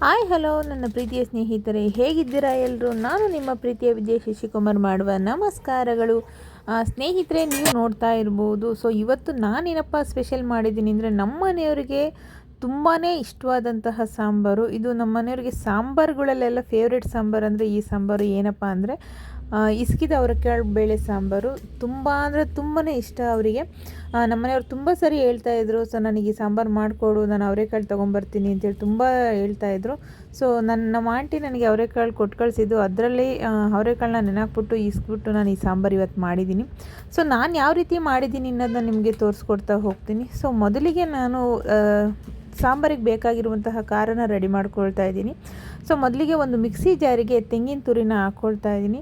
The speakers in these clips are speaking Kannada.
ಹಾಯ್ ಹಲೋ ನನ್ನ ಪ್ರೀತಿಯ ಸ್ನೇಹಿತರೆ, ಹೇಗಿದ್ದೀರಾ ಎಲ್ಲರೂ? ನಾನು ನಿಮ್ಮ ಪ್ರೀತಿಯ ವಿಜಯ ಶಶಿಕುಮಾರ್ ಮಾಡುವ ನಮಸ್ಕಾರಗಳು. ಸ್ನೇಹಿತರೆ, ನೀವು ನೋಡ್ತಾ ಇರ್ಬೋದು. ಸೊ ಇವತ್ತು ನಾನೇನಪ್ಪ ಸ್ಪೆಷಲ್ ಮಾಡಿದ್ದೀನಿ ಅಂದರೆ, ನಮ್ಮ ಮನೆಯವರಿಗೆ ತುಂಬಾ ಇಷ್ಟವಾದಂತಹ ಸಾಂಬಾರು. ಇದು ನಮ್ಮ ಮನೆಯವರಿಗೆ ಸಾಂಬಾರುಗಳಲ್ಲೆಲ್ಲ ಫೇವ್ರೆಟ್ ಸಾಂಬಾರು ಅಂದರೆ ಈ ಸಾಂಬಾರು. ಏನಪ್ಪ ಅಂದರೆ ಇಸ್ಕಿದ ಅವರೆಕಾಳು ಬೇಳೆ ಸಾಂಬಾರು. ತುಂಬ ಅಂದರೆ ತುಂಬಾ ಇಷ್ಟ ಅವರಿಗೆ. ನಮ್ಮ ಮನೆಯವ್ರು ತುಂಬ ಸರಿ ಹೇಳ್ತಾಯಿದ್ರು, ಸೊ ನನಗೆ ಈ ಸಾಂಬಾರು ಮಾಡಿಕೊಡು, ನಾನು ಅವರೆಕಾಳು ತೊಗೊಂಬರ್ತೀನಿ ಅಂತೇಳಿ ತುಂಬ ಹೇಳ್ತಾಯಿದ್ರು. ಸೊ ನಮ್ಮ ಆಂಟಿ ನನಗೆ ಅವರೆಕಾಳು ಕೊಟ್ಟು ಕಳಿಸಿದ್ದು, ಅದರಲ್ಲಿ ಅವರೆಕಾಳನ್ನ ನೆನಾಕ್ಬಿಟ್ಟು ಇಸ್ಬಿಟ್ಟು ನಾನು ಈ ಸಾಂಬಾರು ಇವತ್ತು ಮಾಡಿದ್ದೀನಿ. ಸೊ ನಾನು ಯಾವ ರೀತಿ ಮಾಡಿದ್ದೀನಿ ಅನ್ನೋದನ್ನ ನಿಮಗೆ ತೋರಿಸ್ಕೊಡ್ತಾ ಹೋಗ್ತೀನಿ. ಸೊ ಮೊದಲಿಗೆ ನಾನು ಸಾಂಬಾರಿಗೆ ಬೇಕಾಗಿರುವಂತಹ ಖಾರನ ರೆಡಿ ಮಾಡ್ಕೊಳ್ತಾ ಇದ್ದೀನಿ. ಸೊ ಮೊದಲಿಗೆ ಒಂದು ಮಿಕ್ಸಿ ಜಾರಿಗೆ ತೆಂಗಿನ ತುರಿನ ಹಾಕ್ಕೊಳ್ತಾ ಇದ್ದೀನಿ.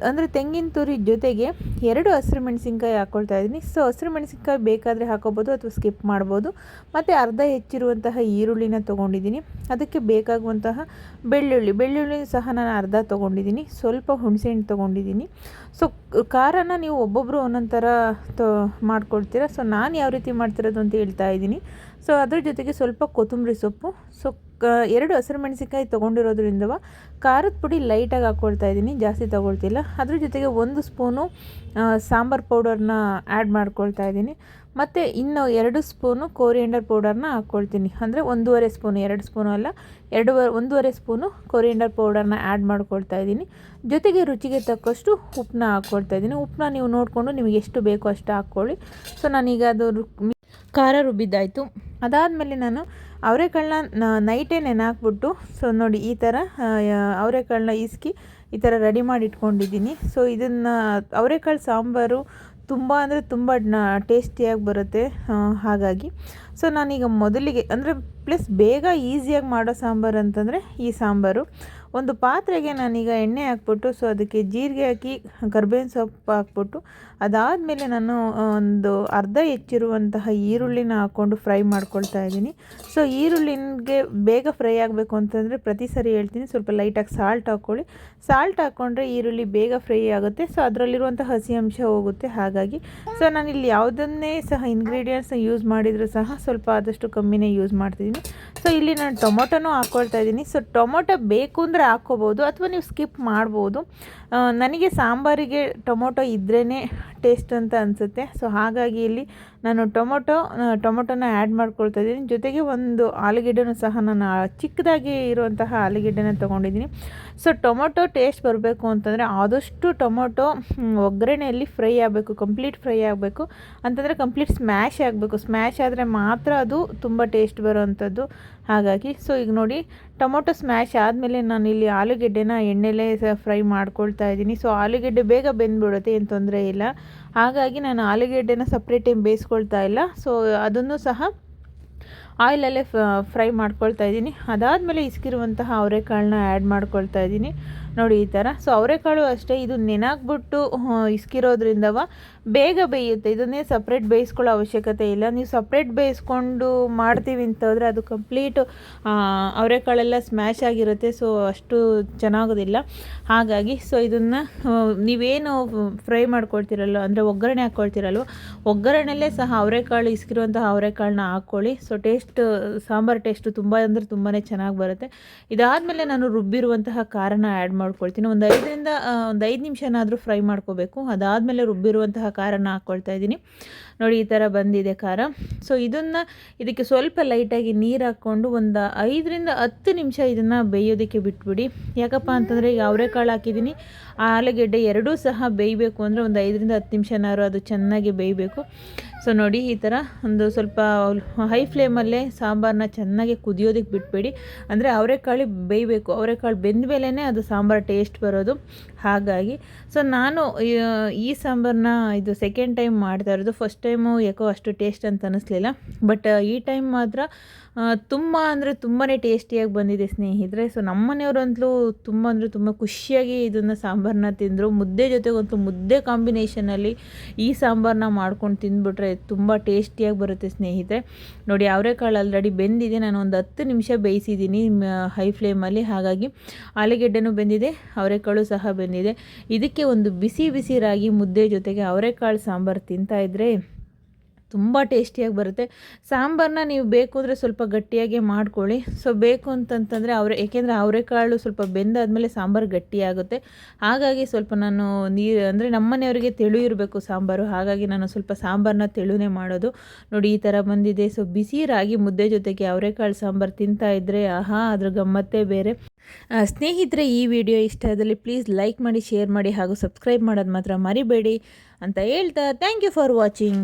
ಅಂದರೆ ತೆಂಗಿನ ತುರಿ ಜೊತೆಗೆ 2 ಹಸಿರು ಮೆಣಸಿನ್ಕಾಯಿ ಹಾಕ್ಕೊಳ್ತಾ ಇದ್ದೀನಿ. ಸೊ ಹಸಿರು ಮೆಣಸಿನ್ಕಾಯಿ ಬೇಕಾದರೆ ಹಾಕೋಬೋದು ಅಥವಾ ಸ್ಕಿಪ್ ಮಾಡ್ಬೋದು. ಮತ್ತು ಅರ್ಧ ಹೆಚ್ಚಿರುವಂತಹ ಈರುಳ್ಳಿನ ತೊಗೊಂಡಿದ್ದೀನಿ. ಅದಕ್ಕೆ ಬೇಕಾಗುವಂತಹ ಬೆಳ್ಳುಳ್ಳಿ ಸಹ ನಾನು ಅರ್ಧ ತೊಗೊಂಡಿದ್ದೀನಿ. ಸ್ವಲ್ಪ ಹುಣಸೆಹಣ್ಣು ತೊಗೊಂಡಿದ್ದೀನಿ. ಸೊ ಖಾರನ ನೀವು ಒಬ್ಬೊಬ್ಬರು ಒಂದೊಂದು ಥರ ಮಾಡ್ಕೊಳ್ತೀರಾ. ಸೊ ನಾನು ಯಾವ ರೀತಿ ಮಾಡ್ತಿರೋದು ಅಂತ ಹೇಳ್ತಾ ಇದ್ದೀನಿ. ಸೊ ಅದ್ರ ಜೊತೆಗೆ ಸ್ವಲ್ಪ ಕೊತ್ತಂಬರಿ ಸೊಪ್ಪು. ಸೊ 2 ಹಸಿರು ಮೆಣಸಿನ್ಕಾಯಿ ತೊಗೊಂಡಿರೋದ್ರಿಂದ ಖಾರದ ಪುಡಿ ಲೈಟಾಗಿ ಹಾಕ್ಕೊಳ್ತಾ ಇದ್ದೀನಿ, ಜಾಸ್ತಿ ತೊಗೊಳ್ತಿಲ್ಲ. ಅದ್ರ ಜೊತೆಗೆ 1 ಸ್ಪೂನು ಸಾಂಬಾರು ಪೌಡರ್ನ ಆ್ಯಡ್ ಮಾಡ್ಕೊಳ್ತಾ ಇದ್ದೀನಿ. ಮತ್ತು ಇನ್ನು 2 ಸ್ಪೂನು ಕೋರಿಯಂಡರ್ ಪೌಡರ್ನ ಹಾಕ್ಕೊಳ್ತೀನಿ. ಅಂದರೆ 1.5 ಸ್ಪೂನು, 2 ಸ್ಪೂನು ಅಲ್ಲ, 1.5 ಸ್ಪೂನು ಕೋರಿಯಂಡರ್ ಪೌಡರ್ನ ಆ್ಯಡ್ ಮಾಡ್ಕೊಳ್ತಾ ಇದ್ದೀನಿ. ಜೊತೆಗೆ ರುಚಿಗೆ ತಕ್ಕಷ್ಟು ಉಪ್ಪನ್ನ ಹಾಕ್ಕೊಳ್ತಾ ಇದ್ದೀನಿ. ಉಪ್ಪನ್ನ ನೀವು ನೋಡಿಕೊಂಡು ನಿಮಗೆ ಎಷ್ಟು ಬೇಕೋ ಅಷ್ಟು ಹಾಕ್ಕೊಳ್ಳಿ. ಸೊ ನಾನೀಗ ಅದು ಖಾರ ರುಬ್ಬಿದ್ದಾಯಿತು. ಅದಾದಮೇಲೆ ನಾನು ಅವರೆಕಾಳನ್ನ ನೈಟೇ ನೆನೆಹಾಕ್ಬಿಟ್ಟು, ಸೊ ನೋಡಿ ಈ ಥರ ಅವರೆಕಾಳನ್ನ ಇಸ್ಕಿ ಈ ಥರ ರೆಡಿ ಮಾಡಿ ಇಟ್ಕೊಂಡಿದ್ದೀನಿ. ಸೊ ಇದನ್ನು ಅವರೆಕಾಳು ಸಾಂಬಾರು ತುಂಬ ಅಂದರೆ ತುಂಬ ಟೇಸ್ಟಿಯಾಗಿ ಬರುತ್ತೆ. ಹಾಗಾಗಿ ಸೊ ನಾನೀಗ ಮೊದಲಿಗೆ ಅಂದರೆ ಪ್ಲಸ್ ಬೇಗ ಈಸಿಯಾಗಿ ಮಾಡೋ ಸಾಂಬಾರು ಅಂತಂದರೆ ಈ ಸಾಂಬಾರು. ಒಂದು ಪಾತ್ರೆಗೆ ನಾನೀಗ ಎಣ್ಣೆ ಹಾಕ್ಬಿಟ್ಟು, ಸೊ ಅದಕ್ಕೆ ಜೀರಿಗೆ ಹಾಕಿ ಕರ್ಬೇವಿನ ಸೊಪ್ಪು ಹಾಕ್ಬಿಟ್ಟು, ಅದಾದಮೇಲೆ ನಾನು ಒಂದು ಅರ್ಧ ಹೆಚ್ಚಿರುವಂತಹ ಈರುಳ್ಳಿನ ಹಾಕ್ಕೊಂಡು ಫ್ರೈ ಮಾಡ್ಕೊಳ್ತಾ ಇದ್ದೀನಿ. ಸೊ ಈರುಳ್ಳಿಗೆ ಬೇಗ ಫ್ರೈ ಆಗಬೇಕು ಅಂತಂದರೆ ಪ್ರತಿ ಸರಿ ಹೇಳ್ತೀನಿ, ಸ್ವಲ್ಪ ಲೈಟಾಗಿ ಸಾಲ್ಟ್ ಹಾಕ್ಕೊಳ್ಳಿ. ಸಾಲ್ಟ್ ಹಾಕ್ಕೊಂಡ್ರೆ ಈರುಳ್ಳಿ ಬೇಗ ಫ್ರೈ ಆಗುತ್ತೆ. ಸೊ ಅದರಲ್ಲಿರುವಂಥ ಹಸಿ ಅಂಶ ಹೋಗುತ್ತೆ. ಹಾಗಾಗಿ ಸೊ ನಾನಿಲ್ಲಿ ಯಾವುದನ್ನೇ ಸಹ ಇಂಗ್ರೀಡಿಯೆಂಟ್ಸ್ನ ಯೂಸ್ ಮಾಡಿದರೂ ಸಹ ಸ್ವಲ್ಪ ಆದಷ್ಟು ಕಮ್ಮಿನೇ ಯೂಸ್ ಮಾಡ್ತಿದ್ದೀನಿ. ಸೊ ಇಲ್ಲಿ ನಾನು ಟೊಮೊಟೊನೂ ಹಾಕ್ಕೊಳ್ತಾ ಇದ್ದೀನಿ. ಸೊ ಟೊಮೊಟೊ ಬೇಕು ಅಂದರೆ ಹಾಕ್ಕೋಬೋದು ಅಥವಾ ನೀವು ಸ್ಕಿಪ್ ಮಾಡ್ಬೋದು. ನನಗೆ ಸಾಂಬಾರಿಗೆ ಟೊಮೊಟೊ ಇದ್ರೇ ಟೇಸ್ಟ್ ಅಂತ ಅನಿಸುತ್ತೆ. ಸೊ ಹಾಗಾಗಿ ಇಲ್ಲಿ ನಾನು ಟೊಮೊಟೊನ ಆ್ಯಡ್ ಮಾಡ್ಕೊಳ್ತಾ ಇದ್ದೀನಿ. ಜೊತೆಗೆ ಒಂದು ಆಲೂಗೆಡ್ಡೆನೂ ಸಹ ನಾನು ಚಿಕ್ಕದಾಗಿ ಇರುವಂತಹ ಆಲೂಗೆಡ್ಡೆನ ತೊಗೊಂಡಿದ್ದೀನಿ. ಸೊ ಟೊಮೊಟೊ ಟೇಸ್ಟ್ ಬರಬೇಕು ಅಂತಂದರೆ ಆದಷ್ಟು ಟೊಮೊಟೊ ಒಗ್ಗರಣೆಯಲ್ಲಿ ಫ್ರೈ ಆಗಬೇಕು, ಕಂಪ್ಲೀಟ್ ಫ್ರೈ ಆಗಬೇಕು. ಅಂತಂದರೆ ಕಂಪ್ಲೀಟ್ ಸ್ಮ್ಯಾಶ್ ಆಗಬೇಕು. ಸ್ಮ್ಯಾಶ್ ಆದರೆ ಮಾತ್ರ ಅದು ತುಂಬ ಟೇಸ್ಟ್ ಬರೋವಂಥದ್ದು. ಹಾಗಾಗಿ ಸೊ ಈಗ ನೋಡಿ, ಟೊಮೊಟೊ ಸ್ಮ್ಯಾಶ್ ಆದಮೇಲೆ ನಾನು ಇಲ್ಲಿ ಆಲೂಗೆಡ್ಡೆನ ಎಣ್ಣೆಲೇ ಫ್ರೈ ಮಾಡ್ಕೊಳ್ತಾ ಇದ್ದೀನಿ. ಸೊ ಆಲೂಗೆಡ್ಡೆ ಬೇಗ ಬೆಂದ್ಬಿಡುತ್ತೆ, ಏನು ತೊಂದರೆ ಇಲ್ಲ. ಹಾಗಾಗಿ ನಾನು ಆಲೂಗೆಡ್ಡೆನ ಸಪ್ರೇಟ್ ಟೈಮ್ ಬೇಯಿಸ್ಕೊಳ್ತಾ ಇಲ್ಲ. ಸೊ ಅದನ್ನು ಸಹ ಆಯಿಲಲ್ಲೇ ಫ್ರೈ ಮಾಡ್ಕೊಳ್ತಾ ಇದ್ದೀನಿ. ಅದಾದಮೇಲೆ ಇಸ್ಕಿರುವಂತಹ ಅವರೆಕಾಳನ್ನ ಆ್ಯಡ್ ಮಾಡ್ಕೊಳ್ತಾ ಇದ್ದೀನಿ. ನೋಡಿ ಈ ಥರ. ಸೊ ಅವರೆಕಾಳು ಅಷ್ಟೇ, ಇದು ನೆನಾಕ್ಬಿಟ್ಟು ಇಸ್ಕಿರೋದ್ರಿಂದವ ಬೇಗ ಬೇಯುತ್ತೆ. ಇದನ್ನೇ ಸಪ್ರೇಟ್ ಬೇಯಿಸ್ಕೊಳ್ಳೋ ಅವಶ್ಯಕತೆ ಇಲ್ಲ. ನೀವು ಸಪ್ರೇಟ್ ಬೇಯಿಸ್ಕೊಂಡು ಮಾಡ್ತೀವಿ ಅಂತಂದರೆ ಅದು ಕಂಪ್ಲೀಟು ಅವರೆಕಾಳೆಲ್ಲ ಸ್ಮ್ಯಾಶ್ ಆಗಿರುತ್ತೆ. ಸೊ ಅಷ್ಟು ಚೆನ್ನಾಗೋದಿಲ್ಲ. ಹಾಗಾಗಿ ಸೊ ಇದನ್ನು ನೀವೇನು ಫ್ರೈ ಮಾಡ್ಕೊಳ್ತೀರಲ್ಲ, ಅಂದರೆ ಒಗ್ಗರಣೆ ಹಾಕ್ಕೊಳ್ತೀರಲ್ವ, ಒಗ್ಗರಣೆಲ್ಲೇ ಸಹ ಅವರೆಕಾಳು ಇಸ್ಕಿರುವಂತಹ ಅವರೆಕಾಳನ್ನ ಹಾಕ್ಕೊಳ್ಳಿ. ಸೊ ಸಾಂಬಾರು ಟೇಸ್ಟು ತುಂಬ ಅಂದರೆ ತುಂಬಾ ಚೆನ್ನಾಗಿ ಬರುತ್ತೆ. ಇದಾದಮೇಲೆ ನಾನು ರುಬ್ಬಿರುವಂತಹ ಖಾರನ ಆ್ಯಡ್ ಮಾಡ್ಕೊಳ್ತೀನಿ. ಒಂದು 5 ನಿಮಿಷನಾದರೂ ಫ್ರೈ ಮಾಡ್ಕೋಬೇಕು. ಅದಾದಮೇಲೆ ರುಬ್ಬಿರುವಂತಹ ಖಾರನ ಹಾಕ್ಕೊಳ್ತಾ ಇದ್ದೀನಿ. ನೋಡಿ ಈ ಥರ ಬಂದಿದೆ ಖಾರ. ಸೊ ಇದಕ್ಕೆ ಸ್ವಲ್ಪ ಲೈಟಾಗಿ ನೀರು ಹಾಕ್ಕೊಂಡು ಒಂದು 5-10 ನಿಮಿಷ ಇದನ್ನು ಬೇಯೋದಕ್ಕೆ ಬಿಟ್ಬಿಡಿ. ಯಾಕಪ್ಪ ಅಂತಂದರೆ ಈಗ ಅವರೆಕಾಳು ಹಾಕಿದ್ದೀನಿ, ಆಲೂಗೆಡ್ಡೆ ಎರಡೂ ಸಹ ಬೇಯಬೇಕು ಅಂದರೆ ಒಂದು 5-10 ನಿಮಿಷನಾದ್ರು ಅದು ಚೆನ್ನಾಗಿ ಬೇಯಬೇಕು. ಸೊ ನೋಡಿ ಈ ಥರ ಒಂದು ಸ್ವಲ್ಪ ಹೈ ಫ್ಲೇಮಲ್ಲೇ ಸಾಂಬಾರನ್ನ ಚೆನ್ನಾಗಿ ಕುದಿಯೋದಕ್ಕೆ ಬಿಟ್ಬೇಡಿ. ಅಂದರೆ ಅವರೆಕಾಳು ಬೇಯಬೇಕು. ಅವರೆಕಾಳು ಬೆಂದ ಮೇಲೇ ಅದು ಸಾಂಬಾರು ಟೇಸ್ಟ್ ಬರೋದು. ಹಾಗಾಗಿ ಸೊ ನಾನು ಈ ಸಾಂಬಾರನ್ನ ಇದು ಸೆಕೆಂಡ್ ಟೈಮ್ ಮಾಡ್ತಾ ಇರೋದು. ಫಸ್ಟ್ ಟೈಮು ಯಾಕೋ ಅಷ್ಟು ಟೇಸ್ಟ್ ಅಂತ ಅನ್ನಿಸ್ಲಿಲ್ಲ. ಬಟ್ ಈ ಟೈಮ್ ಮಾತ್ರ ತುಂಬ ಅಂದರೆ ತುಂಬಾ ಟೇಸ್ಟಿಯಾಗಿ ಬಂದಿದೆ ಸ್ನೇಹಿತರೆ. ಸೊ ನಮ್ಮ ಮನೆಯವರಂತಲೂ ತುಂಬ ಅಂದರೆ ತುಂಬ ಖುಷಿಯಾಗಿ ಇದನ್ನು ಸಾಂಬಾರನ್ನ ತಿಂದರು. ಮುದ್ದೆ ಜೊತೆಗಂತೂ ಮುದ್ದೆ ಕಾಂಬಿನೇಷನಲ್ಲಿ ಈ ಸಾಂಬಾರನ್ನ ಮಾಡ್ಕೊಂಡು ತಿಂದುಬಿಟ್ರೆ ತುಂಬ ಟೇಸ್ಟಿಯಾಗಿ ಬರುತ್ತೆ ಸ್ನೇಹಿತರೆ. ನೋಡಿ ಅವರೆಕಾಳು ಆಲ್ರೆಡಿ ಬೆಂದಿದೆ. ನಾನು ಒಂದು 10 ನಿಮಿಷ ಬೇಯಿಸಿದ್ದೀನಿ ಹೈ ಫ್ಲೇಮಲ್ಲಿ. ಹಾಗಾಗಿ ಆಲೂಗೆಡ್ಡೆನೂ ಬೆಂದಿದೆ, ಅವರೆಕಾಳು ಸಹ ಬೆಂದಿದೆ. ಇದಕ್ಕೆ ಒಂದು ಬಿಸಿ ಬಿಸಿ ರಾಗಿ ಮುದ್ದೆ ಜೊತೆಗೆ ಅವರೆಕಾಳು ಸಾಂಬಾರು ತಿಂತಾಯಿದ್ರೆ ತುಂಬ ಟೇಸ್ಟಿಯಾಗಿ ಬರುತ್ತೆ. ಸಾಂಬಾರನ್ನ ನೀವು ಬೇಕು ಅಂದರೆ ಸ್ವಲ್ಪ ಗಟ್ಟಿಯಾಗೆ ಮಾಡ್ಕೊಳ್ಳಿ. ಸೊ ಬೇಕು ಅಂತಂತಂದರೆ ಏಕೆಂದರೆ ಅವರೆಕಾಳು ಸ್ವಲ್ಪ ಬೆಂದಾದಮೇಲೆ ಸಾಂಬಾರು ಗಟ್ಟಿಯಾಗುತ್ತೆ. ಹಾಗಾಗಿ ಸ್ವಲ್ಪ ನಾನು ನೀರು ಅಂದರೆ ನಮ್ಮನೆಯವರಿಗೆ ತೆಳು ಇರಬೇಕು ಸಾಂಬಾರು, ಹಾಗಾಗಿ ನಾನು ಸ್ವಲ್ಪ ಸಾಂಬಾರನ್ನ ತೆಳುನೇ ಮಾಡೋದು. ನೋಡಿ ಈ ಥರ ಬಂದಿದೆ. ಸೊ ಬಿಸಿ ರಾಗಿ ಮುದ್ದೆ ಜೊತೆಗೆ ಅವರೆಕಾಳು ಸಾಂಬಾರು ತಿಂತಾ ಇದ್ದರೆ ಆಹಾ ಅದ್ರ ಗಮ್ಮತ್ತೇ ಬೇರೆ. ಸ್ನೇಹಿತರೆ, ಈ ವಿಡಿಯೋ ಇಷ್ಟ ಆದಲ್ಲಿ ಪ್ಲೀಸ್ ಲೈಕ್ ಮಾಡಿ, ಶೇರ್ ಮಾಡಿ ಹಾಗೂ ಸಬ್ಸ್ಕ್ರೈಬ್ ಮಾಡೋದು ಮಾತ್ರ ಮರಿಬೇಡಿ ಅಂತ ಹೇಳ್ತಾ ಥ್ಯಾಂಕ್ ಯು ಫಾರ್ ವಾಚಿಂಗ್.